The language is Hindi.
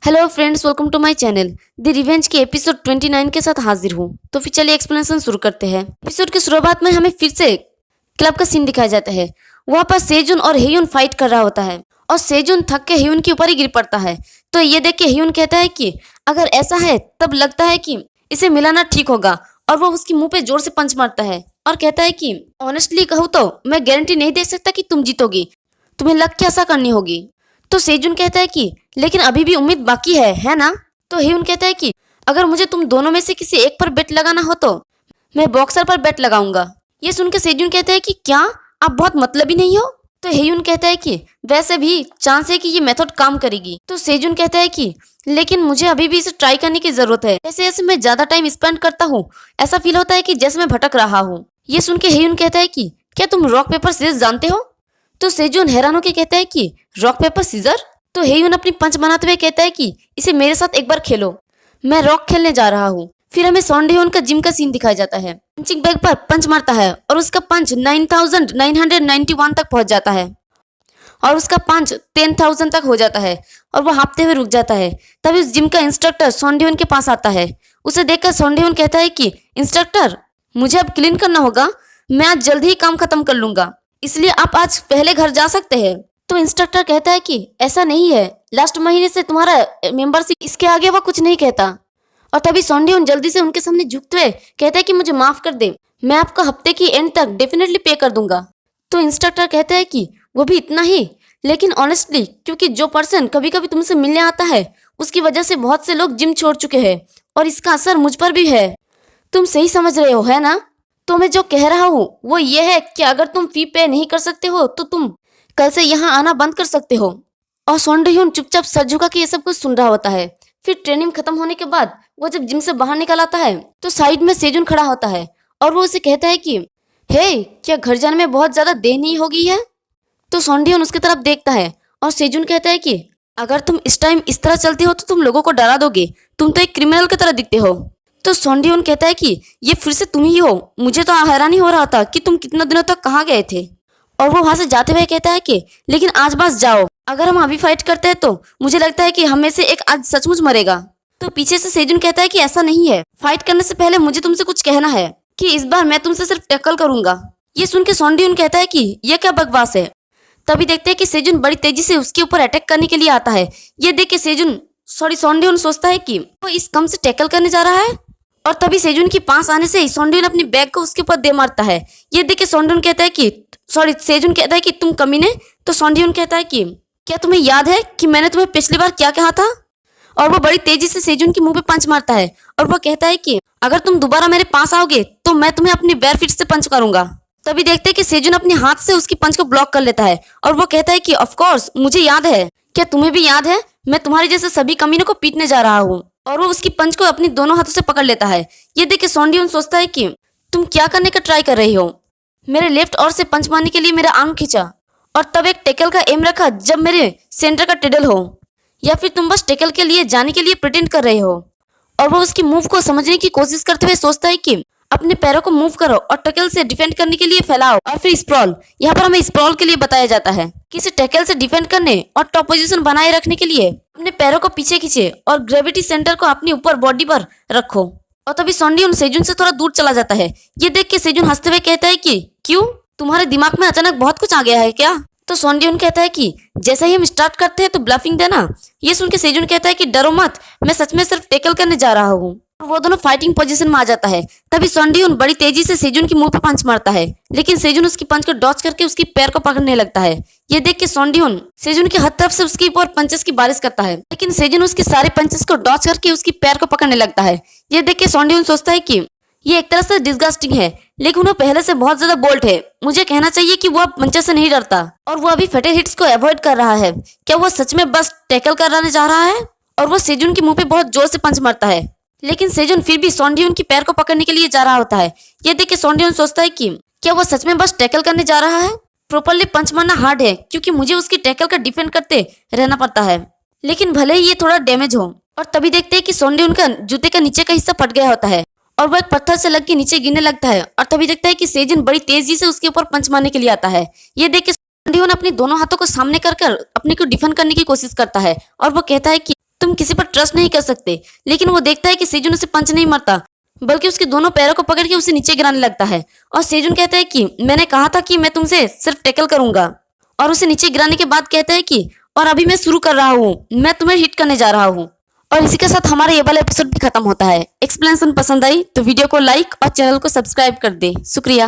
Hello friends, welcome to my channel. The revenge के एपिसोड 29 के साथ हाजिर हूँ। तो फिर चलिए एक्सप्लेनेशन शुरू करते हैं। एपिसोड की शुरुआत में हमें फिर से क्लब का सीन दिखाया जाता है। वहाँ पर सेजुन और हेयुन फाइट कर रहा होता है और सेजुन थक के हेयुन के ऊपर ही गिर पड़ता है। तो ये देख के हेयुन कहता है कि अगर ऐसा है तब लगता है कि इसे मिलाना ठीक होगा, और वो उसके मुंह पे जोर से पंच मारता है और कहता है कि ऑनेस्टली कहूँ तो मैं गारंटी नहीं दे सकता कि तुम जीतोगी, तुम्हें लग के ऐसा करनी होगी। तो सेजुन कहता है कि लेकिन अभी भी उम्मीद बाकी है ना। तो हेयुन कहता है कि अगर मुझे तुम दोनों में से किसी एक पर बेट लगाना हो तो मैं बॉक्सर पर बेट लगाऊंगा। ये सुन के सेजुन कहता है कि क्या आप बहुत मतलबी नहीं हो। तो हेयुन कहता है कि वैसे भी चांस है कि ये मेथड काम करेगी। तो सेजुन कहता है कि लेकिन मुझे अभी भी इसे ट्राई करने की जरूरत है। जैसे जैसे मैं ज्यादा टाइम स्पेंड करता हूँ ऐसा फील होता है कि जैसे मैं भटक रहा हूँ। ये सुन के हेयुन कहता है कि क्या तुम रॉक पेपर सीजर जानते हो। तो सेजुन हैरान होकर कहता है कि रॉक पेपर सीजर। तो हेयुन अपनी पंच बनाते हुए कहता है कि इसे मेरे साथ एक बार खेलो, मैं रॉक खेलने जा रहा हूँ। फिर हमें सॉन्डेहोन का जिम का सीन दिखाया जाता है। पंचिंग बैग पर पंच मारता है और उसका पंच 9991 तक पहुंच जाता है और उसका पंच 10,000 तक हो जाता है और वो हाँफते हुए रुक जाता है। तभी उस जिम का इंस्ट्रक्टर सॉन्डेहोन के पास आता है। उसे देखकर सॉन्डेहोन कहता है कि इंस्ट्रक्टर, मुझे अब क्लीन करना होगा, मैं आज जल्दी ही काम खत्म कर लूंगा, इसलिए आप आज पहले घर जा सकते हैं। तो इंस्ट्रक्टर कहता है कि ऐसा नहीं है, लास्ट महीने से तुम्हारा मेंबरशिप, इसके आगे वो कुछ नहीं कहता। और तभी सॉन्डेहोन जल्दी से उनके सामने झुकते हुए कहता है कि मुझे माफ कर दे, मैं आपको हफ्ते की एंड तक डेफिनेटली पे कर दूंगा। तो इंस्ट्रक्टर कहता है कि वो भी इतना ही, लेकिन ऑनेस्टली क्योंकि जो पर्सन कभी कभी तुमसे मिलने आता है उसकी वजह से बहुत से लोग जिम छोड़ चुके हैं और इसका असर मुझ पर भी है। तुम सही समझ रहे हो, है ना। तो मैं जो कह रहा हूँ वो ये है कि अगर तुम फी पे नहीं कर सकते हो तो तुम कल से यहाँ आना बंद कर सकते हो। और सॉन्डेह्यून चुपचाप सर झुका के ये सब कुछ सुन रहा होता है। फिर ट्रेनिंग खत्म होने के बाद वो जब जिम से बाहर निकल आता है तो साइड में सेजुन खड़ा होता है और वो उसे कहता है कि हे, क्या घर जाने में बहुत ज्यादा देर नहीं हो गई है। तो सॉन्डेह्यून उसकी तरफ देखता है और सेजुन कहता है कि अगर तुम इस टाइम इस तरह चलती हो तो तुम लोगों को डरा दोगे, तुम तो एक क्रिमिनल की तरह दिखते हो। तो सॉन्डेह्यून कहता है कि ये फिर से तुम ही हो, मुझे तो हैरानी हो रहा था कि तुम कितने दिनों तक कहाँ गए थे। और वो वहां से जाते हुए कहता है कि लेकिन आज बस जाओ, अगर हम अभी फाइट करते हैं तो मुझे लगता है कि हम में से एक आज सचमुच मरेगा। तो पीछे से सेजुन कहता है कि ऐसा नहीं है, फाइट करने से पहले मुझे तुमसे कुछ कहना है कि इस बार मैं तुमसे सिर्फ टैकल करूंगा। ये सुन के सॉन्डेह्यून कहता है कि यह क्या बकवास है। तभी देखते हैं कि सेजुन बड़ी तेजी से उसके ऊपर अटैक करने के लिए आता है। ये देख के सॉन्डेह्यून सोचता है कि वो इस कम से टैकल करने जा रहा है और तभी सेजुन के पास आने से ही सॉन्डेह्यून अपनी बैग को उसके ऊपर दे मारता है। ये देख के सेजुन कहता है कि तुम कमीने। तो सॉन्डेह्यून कहता है कि क्या तुम्हें याद है कि मैंने तुम्हें पिछली बार क्या कहा था। और वो बड़ी तेजी से सेजुन के मुंह पे पंच मारता है और वो कहता है कि अगर तुम दोबारा मेरे पास आओगे तो मैं तुम्हें अपनी बेयर फिट से पंच करूंगा। तभी देखते हैं कि सेजुन अपने हाथ से उसकी पंच को ब्लॉक कर लेता है और वो कहता है कि ऑफ कोर्स मुझे याद है, क्या तुम्हें भी याद है, मैं तुम्हारे जैसे सभी कमीनों को पीटने जा रहा हूँ। और वो उसकी पंच को अपनी दोनों हाथों से पकड़ लेता है। ये देख के सॉन्डेह्यून सोचता है कि तुम क्या करने का ट्राई कर रही हो। मेरे लेफ्ट और से पंच मारने के लिए मेरा आर्म खींचा और तब एक टेकल का एम रखा जब मेरे सेंटर का टेडल हो, या फिर तुम बस टेकल के लिए जाने के लिए प्रिटेंड कर रहे हो। और वो उसकी मूव को समझने की कोशिश करते हुए सोचता है कि अपने पैरों को मूव करो और टैकल से डिफेंड करने के लिए फैलाओ और फिर स्प्रॉल। यहाँ पर हमें स्प्रॉल के लिए बताया जाता है कि इसे टैकल से डिफेंड करने और टॉप पोजीशन बनाए रखने के लिए अपने पैरों को पीछे खींचे और ग्रेविटी सेंटर को अपनी ऊपर बॉडी पर रखो। और तभी सॉन्डेह्यून सेजुन से थोड़ा दूर चला जाता है। ये देख के सेजुन हंसते हुए कहता है कि क्यों, तुम्हारे दिमाग में अचानक बहुत कुछ आ गया है क्या। तो सॉन्डेह्यून कहता है कि जैसे ही हम स्टार्ट करते हैं तो ब्लफिंग देना। ये सुन के सेजुन कहता है कि डरो मत, मैं सच में सिर्फ टैकल करने जा रहा हूँ। और वो दोनों फाइटिंग पोजीशन में आ जाता है। तभी सॉन्डेह्यून बड़ी तेजी से सेजुन के मुंह पर पंच मारता है, लेकिन सेजुन उसकी पंच को डॉच करके उसकी पैर को पकड़ने लगता है। ये देख के सॉन्डेह्यून सेजुन की हर तरफ से उसके ऊपर पंचेस की बारिश करता है, लेकिन सेजुन उसके सारे पंचेस को डॉच करके उसकी पैर को पकड़ने लगता है। ये देख के सॉन्डेह्यून सोचता है कि ये एक तरह से डिस्गस्टिंग है, लेकिन वो पहले से बहुत ज्यादा बोल्ड है। मुझे कहना चाहिए कि वो अब पंचेस से नहीं डरता और वो अभी फटे हिट्स को अवॉइड कर रहा है। क्या वो सच में बस टैकल करने जा रहा है। और वो सेजुन के मुंह पे बहुत जोर से पंच मारता है, लेकिन सेजुन फिर भी सॉन्डेह्यून की पैर को पकड़ने के लिए जा रहा होता है। ये देख के सॉन्डेह्यून सोचता है कि क्या वो सच में बस टैकल करने जा रहा है। प्रॉपरली पंच मारना हार्ड है क्योंकि मुझे उसकी टैकल का डिफेंड करते रहना पड़ता है, लेकिन भले ही ये थोड़ा डैमेज हो। और तभी देखते हैं कि सॉन्डेह्यून का जूते का नीचे का हिस्सा फट गया होता है और वो एक पत्थर से लग के नीचे गिरने लगता है। और तभी देखता है कि सेजुन बड़ी तेजी से उसके ऊपर पंच मारने के लिए आता है। ये देख के सॉन्डेह्यून अपने दोनों हाथों को सामने कर अपने को डिफेंड करने की कोशिश करता है और वो कहता है कि तुम किसी पर ट्रस्ट नहीं कर सकते, लेकिन वो देखता है कि सेजुन उसे पंच नहीं मारता, बल्कि उसके दोनों पैरों को पकड़ के उसे नीचे गिराने लगता है। और सेजुन कहता है कि मैंने कहा था कि मैं तुमसे सिर्फ टैकल करूंगा, और उसे नीचे गिराने के बाद कहता है कि और अभी मैं शुरू कर रहा हूँ, मैं तुम्हें हिट करने जा रहा हूँ। और इसी के साथ हमारा ये वाला एपिसोड भी खत्म होता है। एक्सप्लेनेशन पसंद आई तो वीडियो को लाइक और चैनल को सब्सक्राइब कर दे। शुक्रिया।